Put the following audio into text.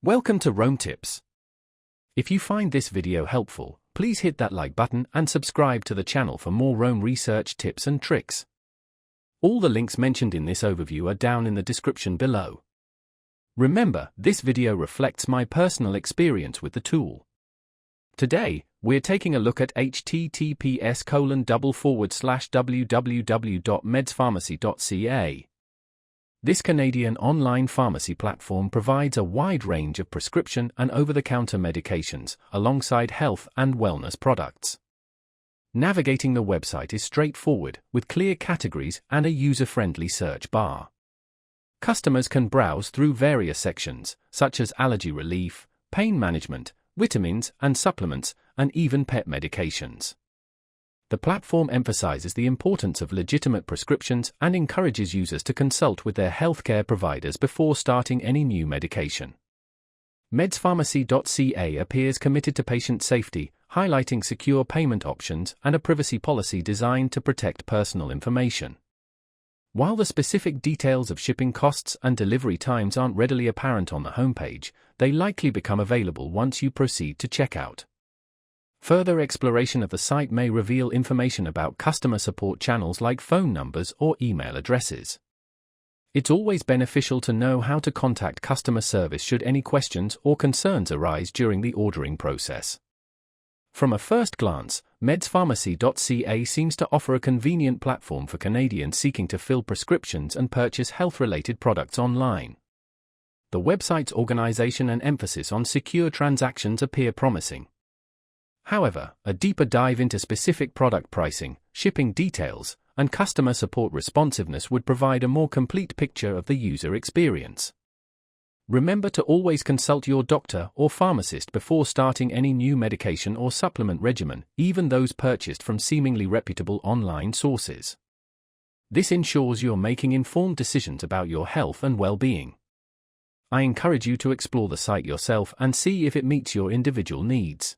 Welcome to Rome Tips. If you find this video helpful, please hit that like button and subscribe to the channel for more Rome research tips and tricks. All the links mentioned in this overview are down in the description below. Remember, this video reflects my personal experience with the tool. Today, we're taking a look at https://www.medspharmacy.ca. This Canadian online pharmacy platform provides a wide range of prescription and over-the-counter medications, alongside health and wellness products. Navigating the website is straightforward, with clear categories and a user-friendly search bar. Customers can browse through various sections, such as allergy relief, pain management, vitamins and supplements, and even pet medications. The platform emphasizes the importance of legitimate prescriptions and encourages users to consult with their healthcare providers before starting any new medication. Medspharmacy.ca appears committed to patient safety, highlighting secure payment options and a privacy policy designed to protect personal information. While the specific details of shipping costs and delivery times aren't readily apparent on the homepage, they likely become available once you proceed to checkout. Further exploration of the site may reveal information about customer support channels like phone numbers or email addresses. It's always beneficial to know how to contact customer service should any questions or concerns arise during the ordering process. From a first glance, medspharmacy.ca seems to offer a convenient platform for Canadians seeking to fill prescriptions and purchase health-related products online. The website's organization and emphasis on secure transactions appear promising. However, a deeper dive into specific product pricing, shipping details, and customer support responsiveness would provide a more complete picture of the user experience. Remember to always consult your doctor or pharmacist before starting any new medication or supplement regimen, even those purchased from seemingly reputable online sources. This ensures you're making informed decisions about your health and well-being. I encourage you to explore the site yourself and see if it meets your individual needs.